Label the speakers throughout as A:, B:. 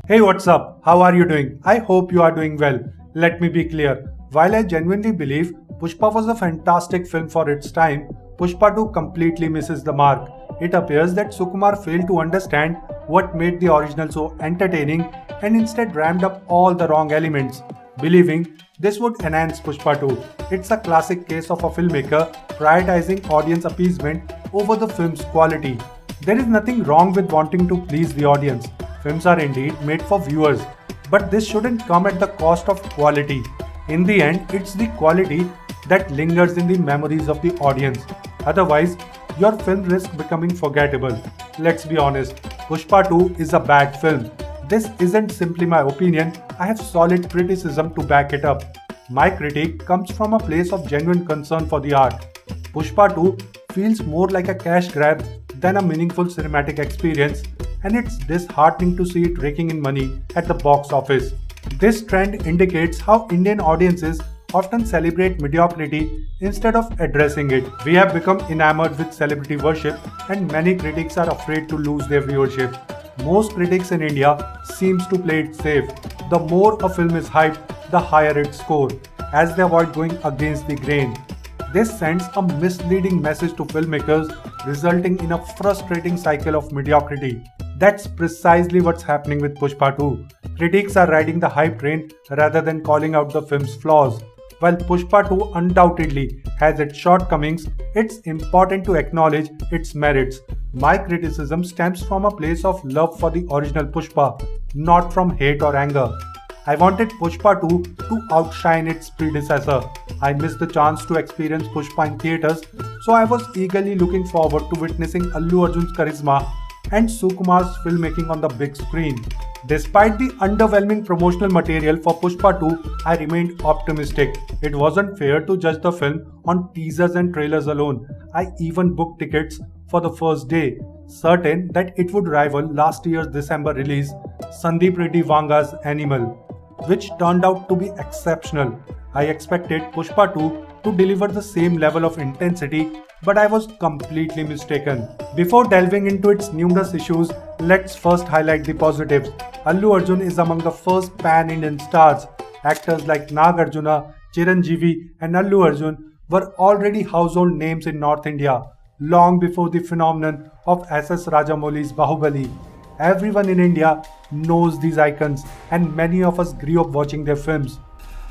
A: Hey, what's up? How are you doing? I hope you are doing well. Let me be clear. While I genuinely believe Pushpa was a fantastic film for its time, Pushpa 2 completely misses the mark. It appears that Sukumar failed to understand what made the original so entertaining and instead rammed up all the wrong elements, believing this would enhance Pushpa 2. It's a classic case of a filmmaker prioritizing audience appeasement over the film's quality. There is nothing wrong with wanting to please the audience. Films are indeed made for viewers, but this shouldn't come at the cost of quality. In the end, it's the quality that lingers in the memories of the audience. Otherwise, your film risks becoming forgettable. Let's be honest, Pushpa 2 is a bad film. This isn't simply my opinion, I have solid criticism to back it up. My critique comes from a place of genuine concern for the art. Pushpa 2 feels more like a cash grab than a meaningful cinematic experience, and it's disheartening to see it raking in money at the box office. This trend indicates how Indian audiences often celebrate mediocrity instead of addressing it. We have become enamored with celebrity worship, and many critics are afraid to lose their viewership. Most critics in India seems to play it safe. The more a film is hyped, the higher its score, as they avoid going against the grain. This sends a misleading message to filmmakers, resulting in a frustrating cycle of mediocrity. That's precisely what's happening with Pushpa 2. Critics are riding the hype train rather than calling out the film's flaws. While Pushpa 2 undoubtedly has its shortcomings, it's important to acknowledge its merits. My criticism stems from a place of love for the original Pushpa, not from hate or anger. I wanted Pushpa 2 to outshine its predecessor. I missed the chance to experience Pushpa in theatres, so I was eagerly looking forward to witnessing Allu Arjun's charisma and Sukumar's filmmaking on the big screen. Despite the underwhelming promotional material for Pushpa 2, I remained optimistic. It wasn't fair to judge the film on teasers and trailers alone. I even booked tickets for the first day, certain that it would rival last year's December release, Sandeep Reddy Vanga's Animal, which turned out to be exceptional. I expected Pushpa 2 to deliver the same level of intensity, but I was completely mistaken. Before delving into its numerous issues, let's first highlight the positives. Allu Arjun is among the first pan-Indian stars. Actors like Nag Arjuna, Chiranjeevi and Allu Arjun were already household names in North India, long before the phenomenon of S.S. Rajamouli's Bahubali. Everyone in India knows these icons, and many of us grew up watching their films.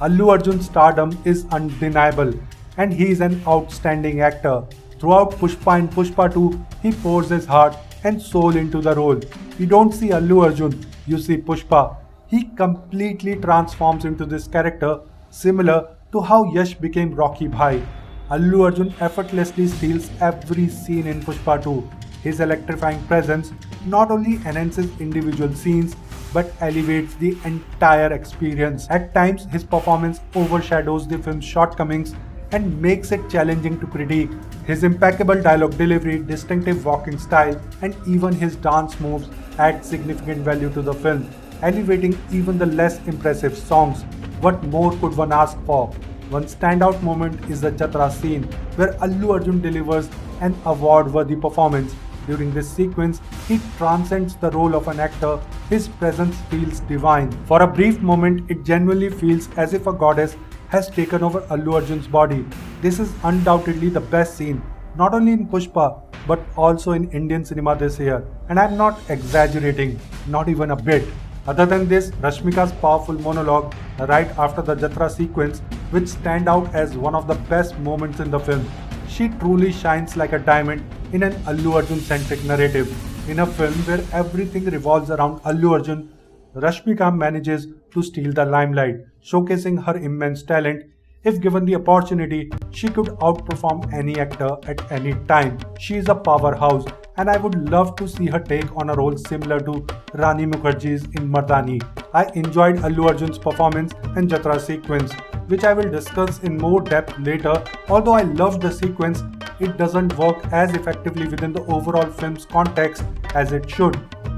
A: Allu Arjun's stardom is undeniable, and he is an outstanding actor. Throughout Pushpa and Pushpa 2, he pours his heart and soul into the role. You don't see Allu Arjun, you see Pushpa. He completely transforms into this character, similar to how Yash became Rocky Bhai. Allu Arjun effortlessly steals every scene in Pushpa 2. His electrifying presence not only enhances individual scenes but elevates the entire experience. At times, his performance overshadows the film's shortcomings and makes it challenging to critique. His impeccable dialogue delivery, distinctive walking style, and even his dance moves add significant value to the film, elevating even the less impressive songs. What more could one ask for? One standout moment is the Jatra scene, where Allu Arjun delivers an award-worthy performance. During this sequence, he transcends the role of an actor. His presence feels divine. For a brief moment, it genuinely feels as if a goddess has taken over Allu Arjun's body. This is undoubtedly the best scene, not only in Pushpa, but also in Indian cinema this year. And I'm not exaggerating, not even a bit. Other than this, Rashmika's powerful monologue right after the Jatra sequence, which stand out as one of the best moments in the film. She truly shines like a diamond in an Allu Arjun-centric narrative. In a film where everything revolves around Allu Arjun, Rashmika manages to steal the limelight, showcasing her immense talent. If given the opportunity, she could outperform any actor at any time. She is a powerhouse, and I would love to see her take on a role similar to Rani Mukherjee's in Mardani. I enjoyed Allu Arjun's performance and Jatra sequence, which I will discuss in more depth later. Although I loved the sequence, it doesn't work as effectively within the overall film's context as it should.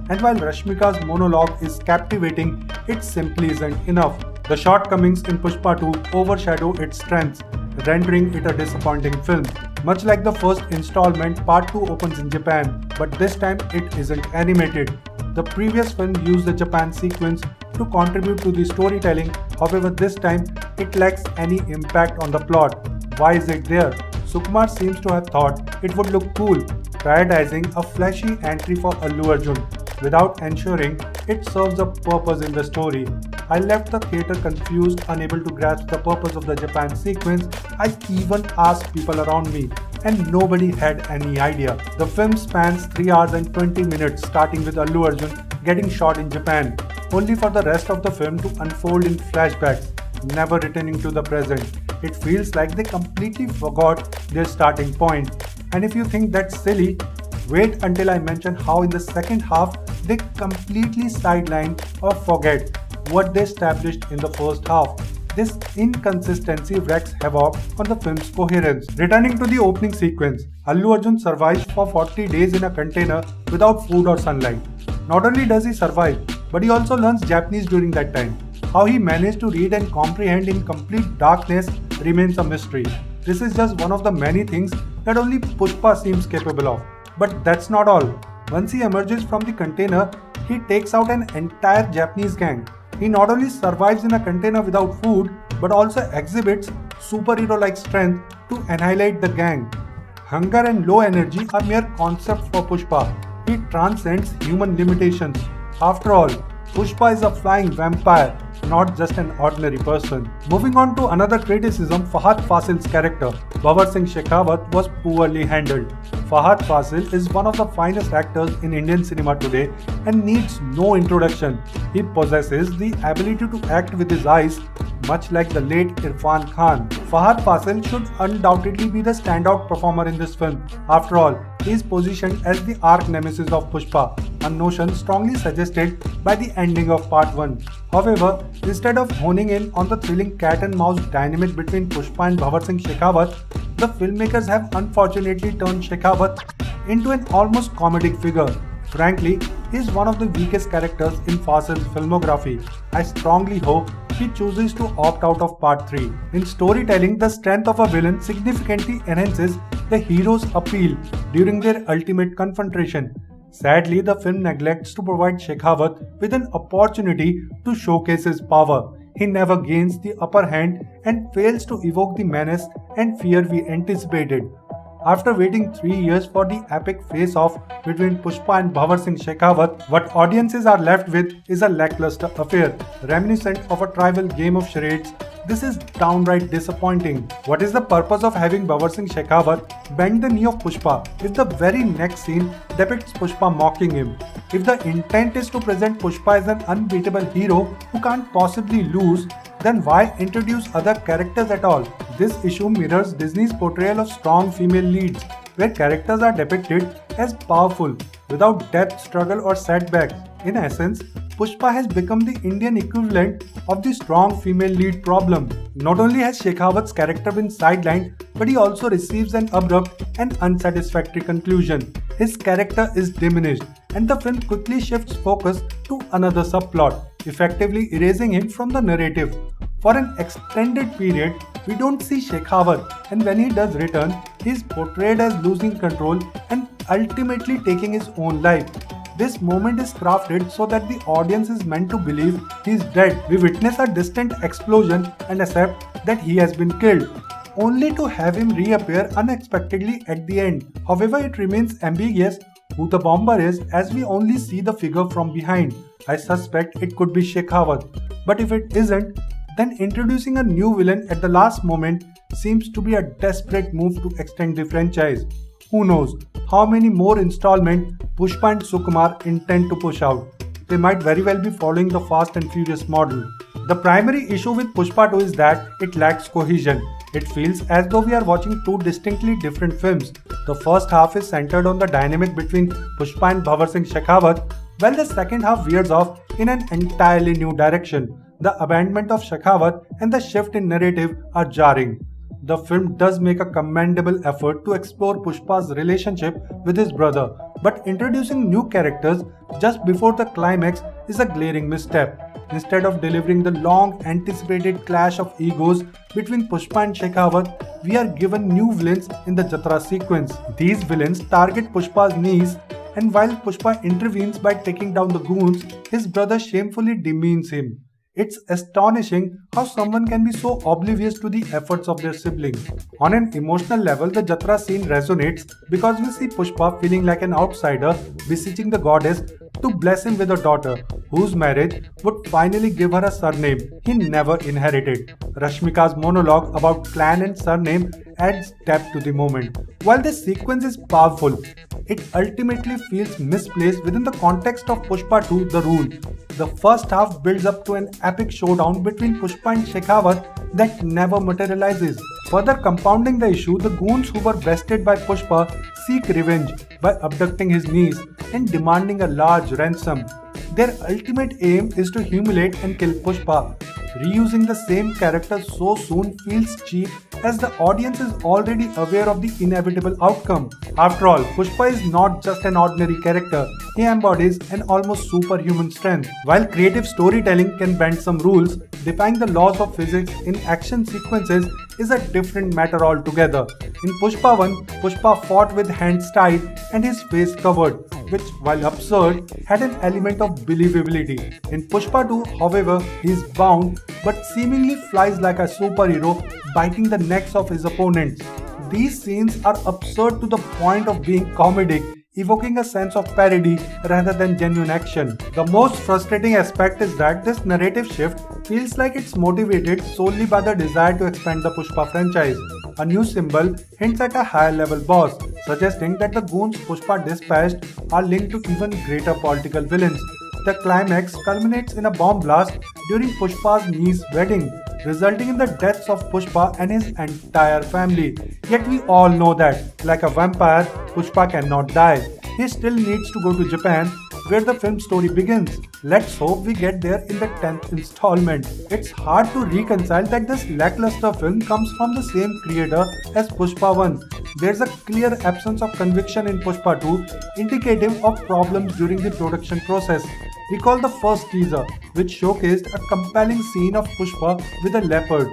A: And while Rashmika's monologue is captivating, it simply isn't enough. The shortcomings in Pushpa 2 overshadow its strengths, rendering it a disappointing film. Much like the first installment, Part 2 opens in Japan, but this time it isn't animated. The previous film used the Japan sequence to contribute to the storytelling, however this time it lacks any impact on the plot. Why is it there? Sukumar seems to have thought it would look cool, prioritizing a flashy entry for Allu Arjun without ensuring it serves a purpose in the story. I left the theatre confused, unable to grasp the purpose of the Japan sequence. I even asked people around me and nobody had any idea. The film spans 3 hours and 20 minutes, starting with Allu Arjun getting shot in Japan, only for the rest of the film to unfold in flashbacks, never returning to the present. It feels like they completely forgot their starting point. And if you think that's silly, wait until I mention how in the second half they completely sideline or forget what they established in the first half. This inconsistency wreaks havoc on the film's coherence. Returning to the opening sequence, Allu Arjun survives for 40 days in a container without food or sunlight. Not only does he survive, but he also learns Japanese during that time. How he managed to read and comprehend in complete darkness remains a mystery. This is just one of the many things that only Pushpa seems capable of. But that's not all. Once he emerges from the container, he takes out an entire Japanese gang. He not only survives in a container without food, but also exhibits superhero-like strength to annihilate the gang. Hunger and low energy are mere concepts for Pushpa. He transcends human limitations. After all, Pushpa is a flying vampire, not just an ordinary person. Moving on to another criticism, Fahadh Faasil's character, Bhavar Singh Shekhawat, was poorly handled. Fahadh Faasil is one of the finest actors in Indian cinema today and needs no introduction. He possesses the ability to act with his eyes, much like the late Irfan Khan. Fahadh Faasil should undoubtedly be the standout performer in this film. After all, he is positioned as the arch nemesis of Pushpa, a notion strongly suggested by the ending of Part 1. However, instead of honing in on the thrilling cat and mouse dynamic between Pushpa and Bhavar Singh Shekhawat, the filmmakers have unfortunately turned Shekhawat into an almost comedic figure. Frankly, he is one of the weakest characters in Faasil's filmography. I strongly hope he chooses to opt out of Part 3. In storytelling, the strength of a villain significantly enhances the hero's appeal during their ultimate confrontation. Sadly, the film neglects to provide Shekhawat with an opportunity to showcase his power. He never gains the upper hand and fails to evoke the menace and fear we anticipated. After waiting 3 years for the epic face-off between Pushpa and Bhavar Singh Shekhawat, what audiences are left with is a lackluster affair, reminiscent of a tribal game of charades. This is downright disappointing. What is the purpose of having Bhavar Singh Shekhawat bend the knee of Pushpa if the very next scene depicts Pushpa mocking him? If the intent is to present Pushpa as an unbeatable hero who can't possibly lose, then why introduce other characters at all? This issue mirrors Disney's portrayal of strong female leads, where characters are depicted as powerful, without depth, struggle or setbacks. In essence, Pushpa has become the Indian equivalent of the strong female lead problem. Not only has Shekhawat's character been sidelined, but he also receives an abrupt and unsatisfactory conclusion. His character is diminished, and the film quickly shifts focus to another subplot, effectively erasing him from the narrative. For an extended period, we don't see Shekhawat, and when he does return, he is portrayed as losing control and ultimately taking his own life. This moment is crafted so that the audience is meant to believe he is dead. We witness a distant explosion and accept that he has been killed, only to have him reappear unexpectedly at the end. However, it remains ambiguous who the bomber is, as we only see the figure from behind. I suspect it could be Shekhawat, but if it isn't, then introducing a new villain at the last moment seems to be a desperate move to extend the franchise. Who knows how many more installments Pushpa and Sukumar intend to push out. They might very well be following the Fast and Furious model. The primary issue with Pushpa 2 is that it lacks cohesion. It feels as though we are watching two distinctly different films. The first half is centered on the dynamic between Pushpa and Bhavar Singh Shekhawat, while the second half veers off in an entirely new direction. The abandonment of Shekhawat and the shift in narrative are jarring. The film does make a commendable effort to explore Pushpa's relationship with his brother, but introducing new characters just before the climax is a glaring misstep. Instead of delivering the long-anticipated clash of egos between Pushpa and Shekhawat, we are given new villains in the Jatra sequence. These villains target Pushpa's niece, and while Pushpa intervenes by taking down the goons, his brother shamefully demeans him. It's astonishing how someone can be so oblivious to the efforts of their sibling. On an emotional level, the Jatra scene resonates because we see Pushpa feeling like an outsider, beseeching the goddess to bless him with a daughter, whose marriage would finally give her a surname he never inherited. Rashmika's monologue about clan and surname adds depth to the moment. While this sequence is powerful, it ultimately feels misplaced within the context of Pushpa 2 The Rule. The first half builds up to an epic showdown between Pushpa and Shekhawat that never materializes. Further compounding the issue, the goons who were bested by Pushpa seek revenge by abducting his niece and demanding a large ransom. Their ultimate aim is to humiliate and kill Pushpa. Reusing the same character so soon feels cheap as the audience is already aware of the inevitable outcome. After all, Pushpa is not just an ordinary character, he embodies an almost superhuman strength. While creative storytelling can bend some rules, defying the laws of physics in action sequences is a different matter altogether. In Pushpa 1, Pushpa fought with hands tied and his face covered, which, while absurd, had an element of believability. In Pushpa 2, however, he is bound but seemingly flies like a superhero, biting the necks of his opponents. These scenes are absurd to the point of being comedic, evoking a sense of parody rather than genuine action. The most frustrating aspect is that this narrative shift feels like it's motivated solely by the desire to expand the Pushpa franchise. A new symbol hints at a higher level boss, suggesting that the goons Pushpa dispatched are linked to even greater political villains. The climax culminates in a bomb blast during Pushpa's niece's wedding, resulting in the deaths of Pushpa and his entire family. Yet we all know that, like a vampire, Pushpa cannot die. He still needs to go to Japan, where the film story begins. Let's hope we get there in the 10th installment. It's hard to reconcile that this lackluster film comes from the same creator as Pushpa 1. There's a clear absence of conviction in Pushpa 2, indicative of problems during the production process. Recall the first teaser, which showcased a compelling scene of Pushpa with a leopard,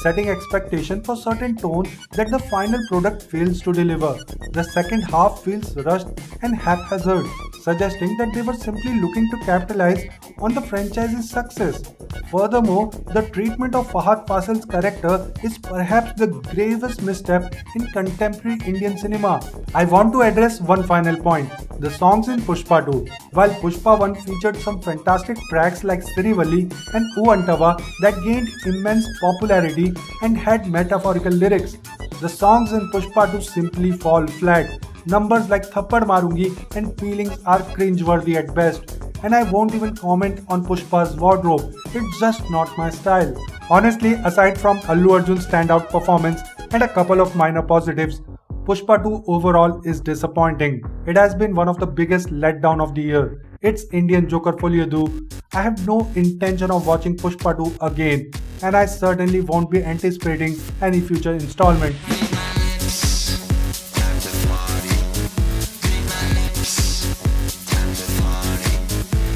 A: setting expectation for certain tone that the final product fails to deliver. The second half feels rushed and haphazard, suggesting that they were simply looking to capitalize on the franchise's success. Furthermore, the treatment of Fahadh Faasil's character is perhaps the gravest misstep in contemporary Indian cinema. I want to address one final point: the songs in Pushpa 2. While Pushpa 1 featured some fantastic tracks like Sirivalli and Uvantava that gained immense popularity and had metaphorical lyrics, the songs in Pushpa 2 simply fall flat. Numbers like Thappad Marungi and Feelings are cringeworthy at best. And I won't even comment on Pushpa's wardrobe, it's just not my style. Honestly, aside from Allu Arjun's standout performance and a couple of minor positives, Pushpa 2 overall is disappointing. It has been one of the biggest letdown of the year. It's Indian Joker Foliyadu. I have no intention of watching Pushpa 2 again, and I certainly won't be anticipating any future installment.